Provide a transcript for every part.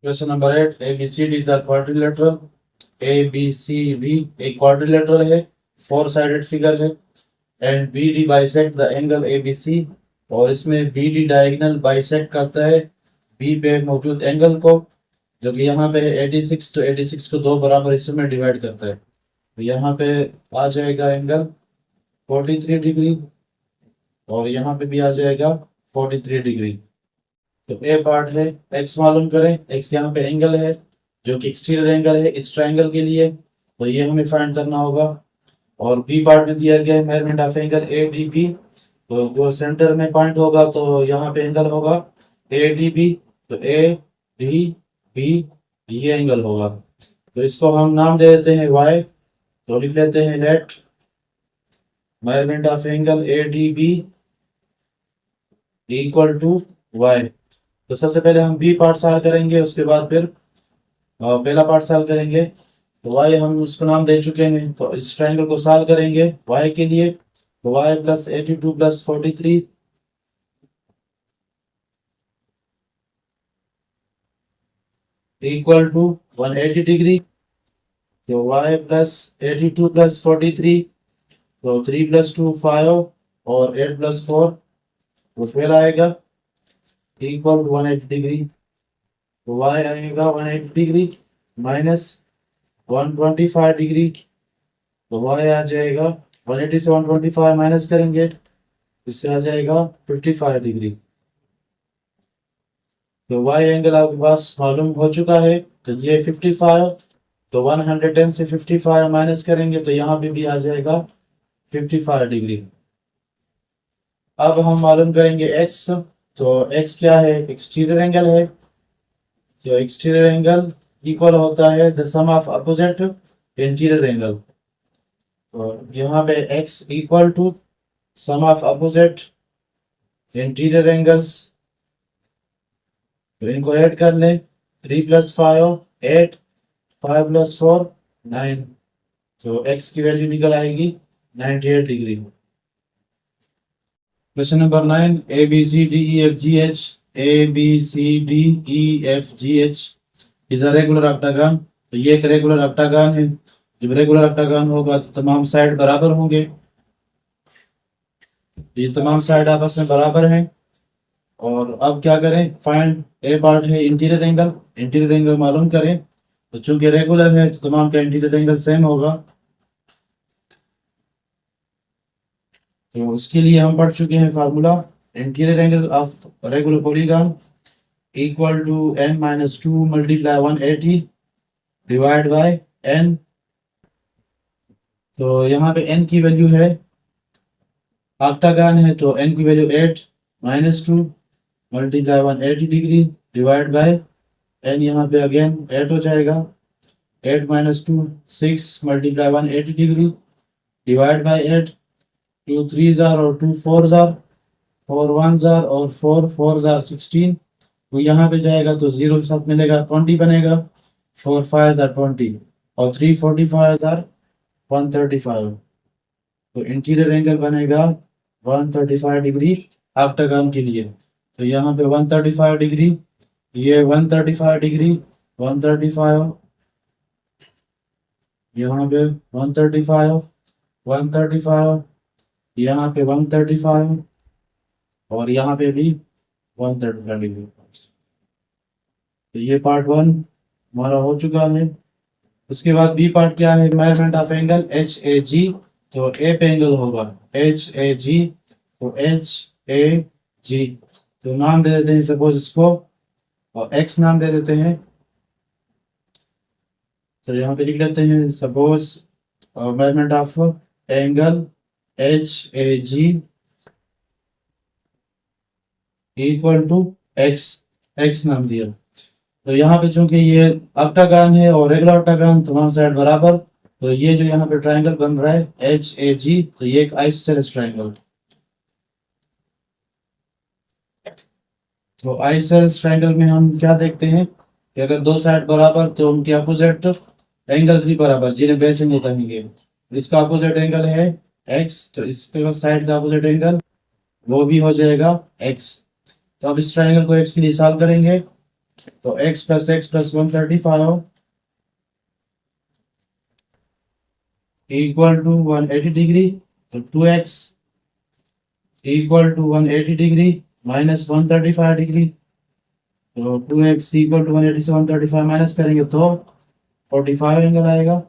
Question number 8. ABCD is a quadrilateral. ABCD एक quadrilateral है, four sided figure है, and BD bisect the angle ABC और इसमें BD diagonal bisect करता है B पे मौजूद एंगल को, जो कि यहाँ पे 86 तो 86 को दो बराबर हिस्सों में डिवाइड करता है। तो यहाँ पे आ जाएगा एंगल 43 डिग्री और यहाँ पे भी आ जाएगा 43 डिग्री। तो ए पार्ट है, एक्स मालूम करें। एक्स यहाँ पे एंगल है जो कि एक्सटीरियर एंगल है इस ट्रायंगल के लिए, तो ये हमें फाइंड करना होगा। और बी पार्ट में दिया गया है measurement of angle A D B, तो वो सेंटर में पॉइंट होगा तो यहाँ पे एंगल होगा ए डी बी, तो ए डी बी ये एंगल होगा। तो इसको हम नाम दे देते हैं वाई, तो लिख लेते हैं let measurement of angle A D B equal to Y. तो सबसे पहले हम बी पार्ट सॉल्व करेंगे, उसके बाद फिर पहला पार्ट सॉल्व करेंगे। तो वाई हम उसको नाम दे चुके हैं, तो इस ट्रायंगल को सॉल्व करेंगे वाई के लिए। तो Y plus 82 plus 43 equal to 180 degree. तो वाई प्लस 82 प्लस 43, तो 3 प्लस 2 5 और 8 प्लस 4 तो 12 आएगा इक्वल टू 180 डिग्री। तो वाई आएगा 180 डिग्री माइनस 125 डिग्री, तो वाई आ जाएगा 180 से 125 माइनस करेंगे, इससे आ जाएगा 55 डिग्री। तो वाई एंगल आपके पास मालूम हो चुका है, तो ये 55, तो 110 से 55 माइनस करेंगे तो यहाँ पे भी आ जाएगा 55 डिग्री। अब हम मालूम करेंगे एक्स, तो एक्स क्या है, एक्सटीरियर एंगल है। तो एक्सटीरियर एंगल इक्वल होता है the sum of opposite interior angle. तो यहाँ पे x equal to sum of opposite interior angles, तो इनको ऐड कर लें। 3 प्लस 5 8, 5 प्लस 4 9, तो x की वैल्यू निकल आएगी 98 degree. Question number 9. A B C D E F G H, A B C D E F G H is a regular octagon. तो ये एक रेगुलर ऑक्टागन है। जब रेगुलर ऑक्टागन होगा तो तमाम साइड बराबर होंगे, ये तमाम साइड आपस में बराबर हैं। और अब क्या करें, फाइंड ए पार्ट है इंटीरियर एंगल, इंटीरियर एंगल मालूम करें। तो चूंकि रेगुलर है तो तमाम का इंटीरियर एंगल सेम होगा, तो उसके लिए हम पढ़ चुके हैं formula. Interior angle of regular polygon equal to n minus 2 multiply 180 divide by n। तो यहाँ पे n की वैल्यू है, ऑक्टागन है तो n की value 8 minus 2 multiply 180 degree divide by n, यहाँ पे अगेन 8 हो जाएगा। 8 minus 2 6 multiply 180 degree divide bye 8। 2 3 jar और 2 4 जार, 4 1 जार और 4 4 जार 16। तो यहाँ पे जाएगा तो 0 के साथ मिलेगा 20 बनेगा, 4 5 जार 20 और 3 45 जार 135। तो इंटीरियर एंगल बनेगा 135 डिग्री ऑक्टागन के लिए। तो यहाँ पे 135 डिग्री, ये 135 डिग्री, 135 यहाँ पे 135 135, यहाँ पे 135 और यहाँ पे भी 135 डिग्री। तो ये पार्ट 1 हमारा हो चुका है। उसके बाद बी पार्ट क्या है, measurement of angle H A G. तो ए पे एंगल होगा एच ए जी, तो एच ए जी तो नाम दे देते हैं सपोज इसको, और एक्स नाम दे देते हैं। तो यहाँ पे लिख लेते हैं suppose measurement of angle H A G equal to X, X नाम दिया। तो यहाँ पे चूंकि ये ऑक्टागन है और रेगुलर ऑक्टागन तमाम साइड बराबर, तो ये जो यहाँ पे ट्रायंगल बन रहा है एच ए जी, तो ये एक आइसोसेलेस ट्रायंगल। तो आइसोसेलेस ट्रायंगल में हम क्या देखते हैं कि अगर दो साइड बराबर तो उनके अपोजिट एंगल्स भी बराबर, जिन्हें बेस एंगल कहेंगे। इसका अपोजिट एंगल है एक्स, तो इसके साइड का अपोजिट एंगल वो भी हो जाएगा एक्स। तो अब इस ट्रायंगल को एक्स के लिए सॉल्व करेंगे। तो x plus 135 equal to 180 degree, तो 2x equal to 180 degree minus 135 degree, तो 2x इक्वल टू 180 से 135 माइनस करेंगे तो 45 एंगल आएगा।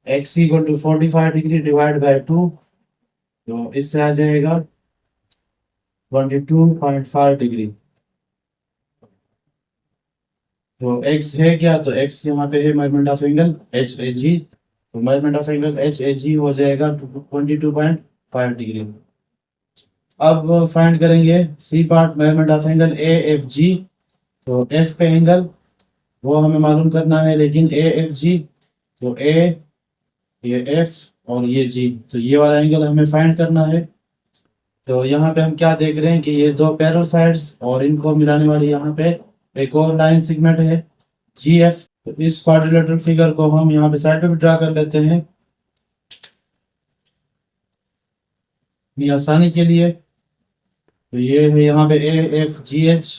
x equal to 45 degree divide by 2, तो इससे आ जाएगा 22.5 डिग्री। तो x है क्या, तो x यहाँ पे है मेजरमेंट ऑफ एंगल HAG, तो मेजरमेंट ऑफ एंगल HAG हो जाएगा 22.5 डिग्री। अब फाइंड करेंगे C part, measurement of angle AFG। तो F पे एंगल वो हमें मालूम करना है, लेकिन AFG, तो A, ये F और ये G, तो ये वाला एंगल हमें फाइंड करना है। तो यहाँ पे हम क्या देख रहे हैं कि ये दो पैरेलल साइड्स और इनको मिलाने वाली यहाँ पे एक और लाइन सेगमेंट है GF। तो इस क्वाड्रिलेटरल फिगर को हम यहाँ पे साइड पे भी ड्रा कर लेते हैं ये आसानी के लिए। तो ये है यहाँ पे AFGH,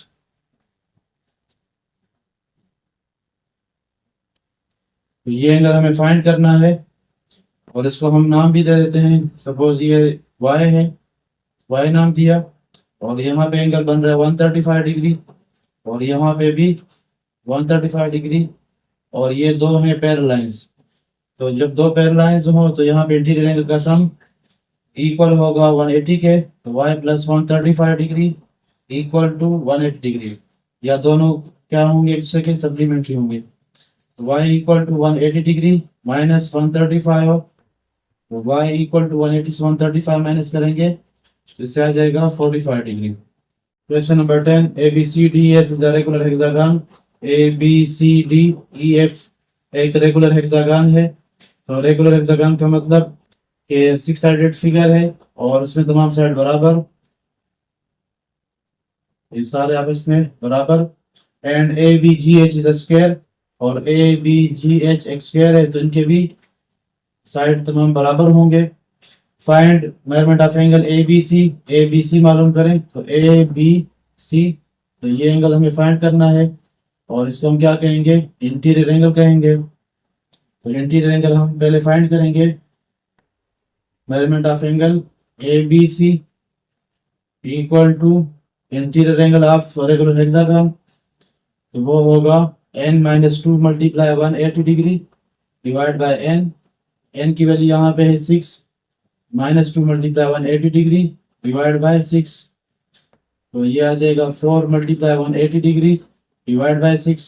तो ये एंगल हमें फाइंड करना है और इसको हम नाम भी दे देते हैं। सपोज ये Y है, Y नाम दिया, और यहाँ पे एंगल बन रहा है 135 डिग्री और यहाँ पे भी 135 डिग्री, और ये दो हैं पैरेलल लाइंस। तो जब दो पैरेलल लाइंस हो तो यहाँ पे इंटीरियर एंगल का सम इक्वल होगा 180 के, तो y plus 135 degree equal to 180 degree, या दोनों क्या होंगे, एक दूसरे के सप्लीमेंट्री होंगे। तो y equal to 180 degree minus 135, तो y इक्वल टू 180 से 135 माइनस करेंगे तो इससे आ जाएगा 45 degree. Question number 10, ABCDEF is a regular hexagon. ABCDEF एक रेगुलर हेक्सागन है। तो रेगुलर हेक्सागन का मतलब कि 6 साइडेड फिगर है और उसमें तमाम साइड बराबर, ये सारे आपस में बराबर। And ABGH is a square, और ABGH एक स्क्वायर है, तो इनके भी साइड तमाम बराबर होंगे। Find measurement of angle ABC मालूम करें, तो ABC, तो ये एंगल हमें फाइंड करना है और इसको हम क्या कहेंगे, इंटीरियर एंगल कहेंगे। तो इंटीरियर एंगल हम पहले फाइंड करेंगे। Measurement of angle ABC equal to interior angle of regular hexagon, तो वो होगा n-2 multiply 180 degree divide by n की वैल्यू यहाँ पे है 6, -2 मल्टीप्लाई 180 डिग्री डिवाइड बाय 6, तो ये आ जाएगा 4 multiply 180 degree divide bye 6,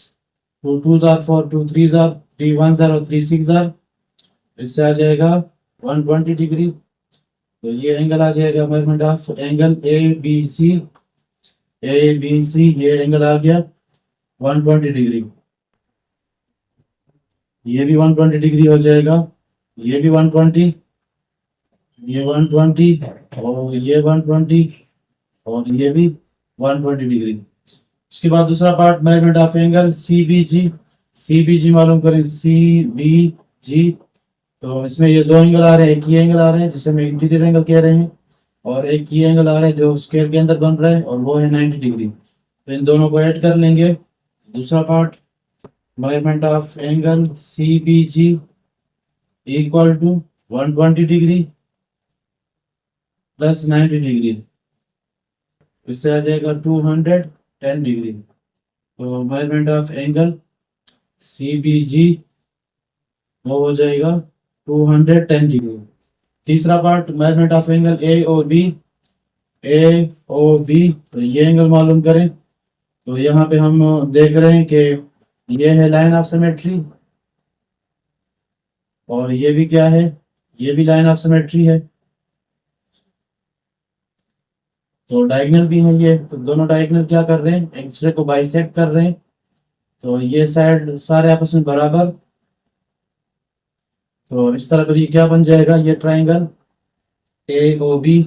2 2 jar 4, 2 3 jar 3 1 jar और 3 6 जार, इससे आ जाएगा 120 डिग्री। तो ये एंगल आ जाएगा मेजरमेंट ऑफ एंगल ABC, ये एंगल आ गया 120 डिग्री। ये भी 120 डिग्री हो जाएगा, ये भी 120, ये 120 और ये 120 और ये भी 120 डिग्री। उसके बाद दूसरा part measurement of angle CBG मालूम करें। CBG, तो इसमें ये दो एंगल आ रहे हैं, एक ही एंगल आ रहे हैं जिसे हम इंटीरियर एंगल कह रहे हैं, और एक ही एंगल आ रहा है जो स्क्वायर के अंदर बन रहा है और वो है 90 डिग्री। तो इन दोनों को ऐड कर लेंगे। दूसरा part measurement of angle CBG equal to 120 degree plus 90 degree, इससे आ जाएगा 210 डिग्री। तो मेजरमेंट ऑफ एंगल CBG वो हो जाएगा 210 डिग्री। तीसरा part measurement of angle AOB, तो ये एंगल मालूम करें। तो यहाँ पे हम देख रहे हैं कि ये है लाइन ऑफ सिमेट्री और ये भी क्या है, ये भी लाइन ऑफ सिमेट्री है, तो डायगोनल भी है ये। तो दोनों डायगोनल क्या कर रहे हैं, एक दूसरे को बाइसेक्ट कर रहे हैं। तो ये साइड सारे आपस में बराबर, तो इस तरह पर ये क्या बन जाएगा, ये ट्राइंगल AOB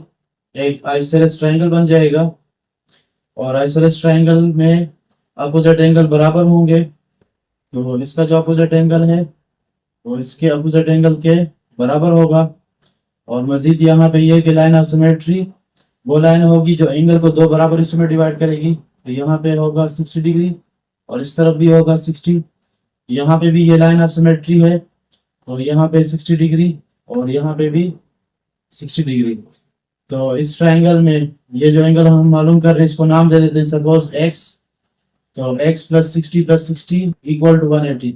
एक आइसोसेलेस ट्राइंगल बन जाएगा, और आइसोसेलेस ट्राइंगल में अपोजिट एंगल बराबर होंगे। तो इसका जो अपोजिट एंगल है वो इसके अपोजिट एंगल के बराबर होगा। और मजीद यहाँ पे ये कि लाइन ऑफ सिमेट्री वो लाइन होगी जो एंगल को दो बराबर हिस्सों में डिवाइड करेगी। तो यहाँ पे होगा 60 डिग्री और इस तरफ भी होगा 60। यहाँ पे भी ये लाइन ऑफ सिमेट्री है, तो यहाँ पे 60 डिग्री और यहाँ पे भी 60 डिग्री। तो इस ट्राइंगल में ये जो एंगल हम मालूम कर रहे हैं इसको नाम दे देते हैं सपोज x। तो x प्लस 60 इक्वल टू 180।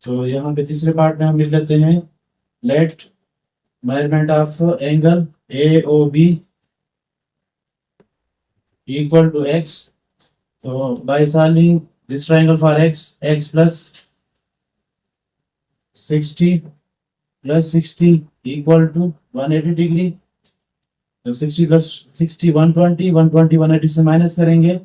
तो यहाँ पे तीसरे पार्ट में हम लिख लेते हैं let measurement of angle AOB equal to x। तो by solving this triangle for x plus 60 equal to 180 degree. तो 60 प्लस 60 120, 180 से माइनस करेंगे,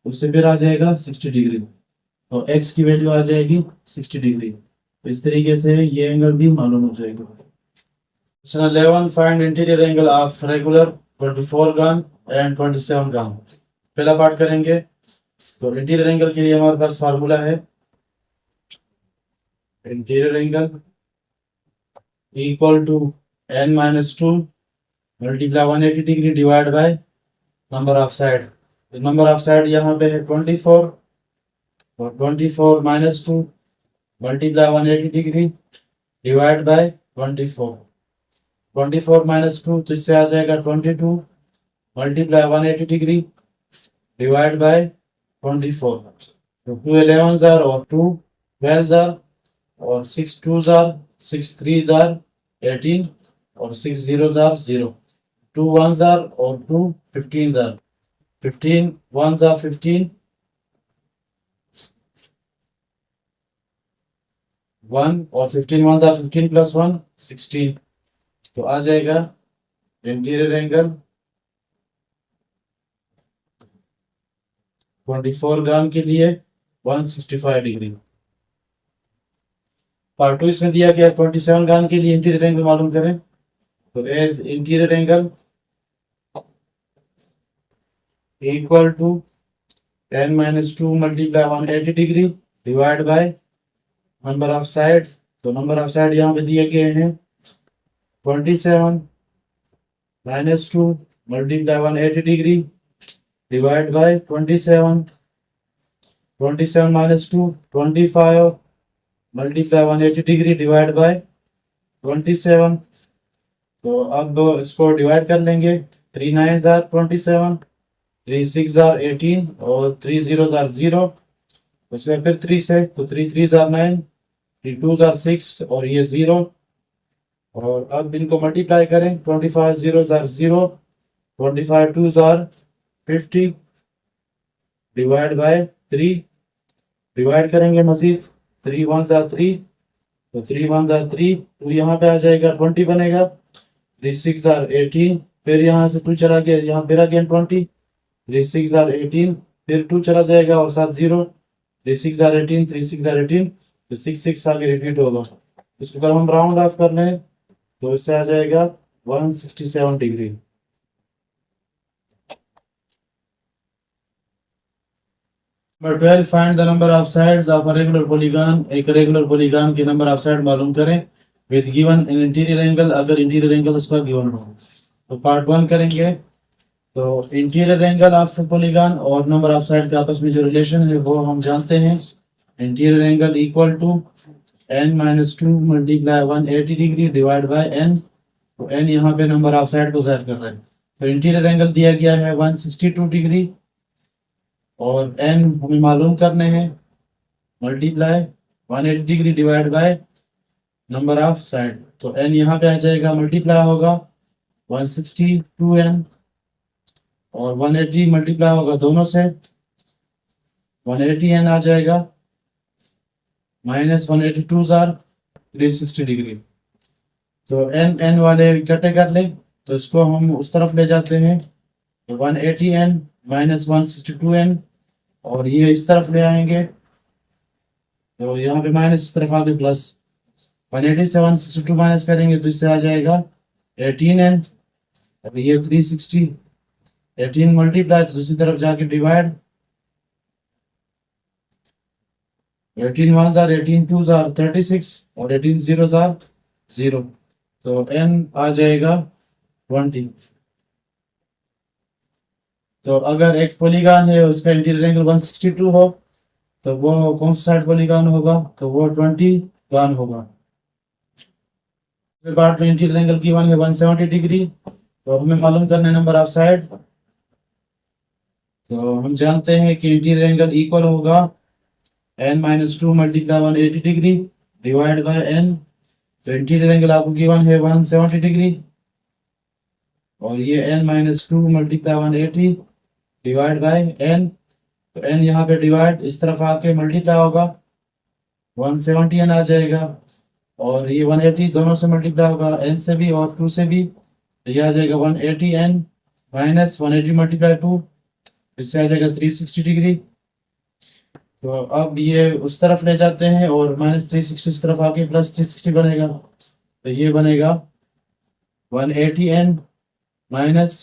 उससे फिर आ जाएगा 60 डिग्री। तो x की वैल्यू आ जाएगी 60 डिग्री। तो इस तरीके से ये एंगल भी मालूम हो जाएगा। Question 11, find interior angle of regular 24 gon and 27 gon. पहला पार्ट करेंगे। तो इंटीरियर एंगल के लिए हमारे पास फार्मूला है interior angle equal to n-2 multiply 180 degree divide by number of side. Number of side यहाँ पे है 24, और 24 minus 2 multiply 180 degree divide by 24। 24 minus 2 तो इससे आ जाएगा 22 मल्टीप्लाई 180 डिग्री डिवाइड बाय 24। तो 2 11 जार और 2 12 जार और 6 2 जार 6 3 जार 18 और 6 0 जार 0। 2 1 जार और 2 15 जार 15 1 जार 15 1 और 15 1 जार 15 प्लस 1 16। तो आ जाएगा इंटीरियर एंगल 24 ग्राम के लिए 165 डिग्री। पार्ट 2 इसमें दिया गया 27 ग्राम के लिए इंटीरियर एंगल मालूम करें। तो as interior angle equal to n-2 multiply 180 degree divide by number of side. तो नंबर ऑफ साइड यहाँ पे दिए गए हैं 27 minus 2 multiply 180 degree divide by 27। 27 minus 2 25 multiply 180 degree divide by 27। तो अब इसको डिवाइड कर लेंगे। 3 9 जार 27, 3 6 जार 18 और 3 0 जार 0। उसमें फिर 3 से, तो 3 3 जार 9, 3 2 जार 6 और ये 0। और अब इनको मल्टीप्लाई करें। 25 0 jar 0, 25 2 jar 50 divide by 3। Divide करेंगे मजीद। 3 1 जार 3, तो 3 1 जार 3, तो यहाँ पे आ जाएगा 20 बनेगा। 3 6 जार 18, फिर यहाँ से 2 चला गया, यहाँ फिर अगेन 20। 3 6 जार 18, फिर 2 चला जाएगा और साथ 0। 3 6 जार 18, 3 6 जार 18, तो 6 6 आगे रिपीट होगा। इसको अगर हम राउंड ऑफ कर लें तो इससे आ जाएगा 167 degree. Number 12, find the number of sides of a regular polygon. एक रेगुलर पॉलीगॉन के नंबर ऑफ साइड मालूम करें with given in interior angle, अगर इंटीरियर एंगल उसका गिवन हो। तो पार्ट 1 करेंगे। तो इंटीरियर एंगल ऑफ पॉलीगॉन और नंबर ऑफ साइड के आपस में जो रिलेशन है वो हम जानते हैं। Interior angle equal to n-2 multiply 180 degree divide by n। तो n यहाँ पे नंबर ऑफ साइड को ज़ाहिर कर रहा है। तो इंटीरियर एंगल दिया गया है 162 डिग्री और n हमें मालूम करने हैं multiply 180 degree divide by number of side. तो n यहाँ पे आ जाएगा, मल्टीप्लाई होगा 162n और 180 मल्टीप्लाई होगा दोनों से, 180n आ जाएगा माइनस 182 जार 360 डिग्री। तो n वाले इकट्ठे कर लें, तो इसको हम उस तरफ ले जाते हैं। तो 180n माइनस 162n और ये इस तरफ ले आएंगे, तो यहाँ पे माइनस इस तरफ आगे प्लस। 180 से 162 माइनस करेंगे तो इससे आ जाएगा 18n। अब ये 360, 18 मल्टीप्लाई तो दूसरी तरफ जाके डिवाइड। 18 1 जार 18 2 जार 36 और 18 0 जार 0। तो n आ जाएगा 20। तो अगर एक पॉलीगॉन है उसका इंटीरियर एंगल 162 हो तो वो कौन सा साइड पॉलीगॉन होगा, तो वो 20 गॉन होगा। पार्ट में इंटीरियर एंगल की वन है 170 डिग्री, तो हमें मालूम करना है नंबर ऑफ साइड। तो हम जानते हैं कि इंटीरियर एंगल इक्वल होगा n-2 multiply 180 degree divide by n। तो इंटीरियर एंगल आपको गिवन है 170 डिग्री और ये n-2 multiply 180 divide by n। तो n यहाँ पे डिवाइड इस तरफ आके मल्टीप्लाई होगा 170 n आ जाएगा और ये 180 दोनों से मल्टीप्लाई होगा n से भी और 2 से भी, तो ये आ जाएगा 180 n माइनस 180 मल्टीप्लाई 2, इससे आ जाएगा 360 डिग्री। तो अब ये उस तरफ ले जाते हैं और माइनस 360 इस तरफ आके प्लस 360 बनेगा, तो ये बनेगा 180 n माइनस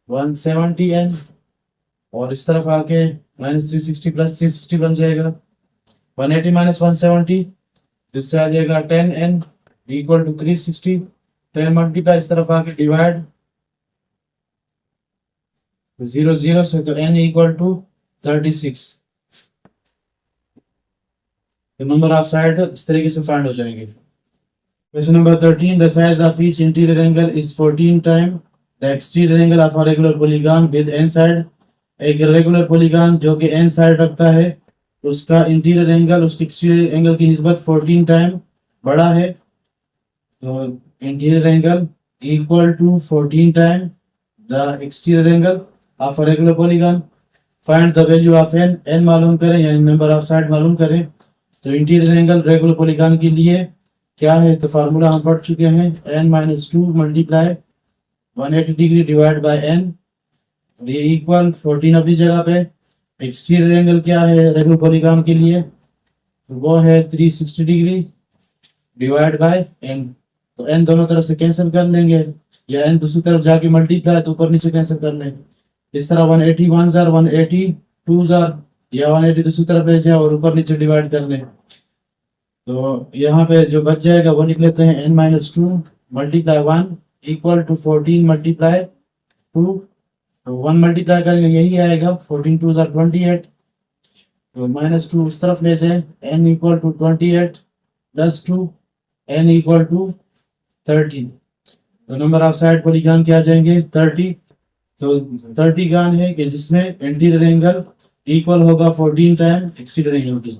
170 n और इस तरफ आके माइनस 360 प्लस 360 बन जाएगा 180 माइनस 170, जिससे आ जाएगा 10 n इक्वल टू 360। 10 मल्टीप्लाई इस तरफ आके डिवाइड 0 0 से, तो n इक्वल टू 36। तो नंबर ऑफ साइड इस तरीके से फाइंड हो जाएंगे। Question number 13, the size of each interior angle is 14 time the exterior angle of a regular polygon with n side. एक रेगुलर पॉलीगॉन जो कि n साइड रखता है, उसका इंटीरियर एंगल उसके एक्सटीरियर एंगल की निस्बत 14 टाइम बड़ा है। तो interior angle equal to 14 time the exterior angle of a regular polygon. Find the value of n, n मालूम करें यानी नंबर ऑफ साइड मालूम करें। तो इंटीरियर एंगल रेगुलर पॉलीगॉन के लिए क्या है, तो फार्मूला हम पढ़ चुके हैं, n-2 multiply 180 degree divide by n, ये इक्वल 14 अपनी जगह पे। एक्सटीरियर एंगल क्या है रेगुलर पॉलीगॉन के लिए, तो वो है 360 डिग्री डिवाइड बाय n। तो n दोनों तरफ से कैंसिल कर लेंगे या n दूसरी तरफ जाके मल्टीप्लाई तो ऊपर नीचे कैंसिल कर लें। इस तरह 180 1 जार 180 2 जार या 180 दूसरी तरफ ले जाए और ऊपर नीचे डिवाइड कर लें। तो यहाँ पे जो बच जाएगा वो लिख लेते हैं n-2 multiply 1 equal to 14 multiply 2। तो 1 मल्टीप्लाई करेंगे यही आएगा 14 2 जार 28। तो -2 इस तरफ ले जाए, n equal to 28 plus 2 n equal to 30। तो नंबर ऑफ साइड पॉलीगॉन क्या आ जाएंगे 30। तो 30 गॉन है कि जिसमें इंटीरियर एंगल इक्वल होगा 14 टाइम एक्सटीरियर एंगल की।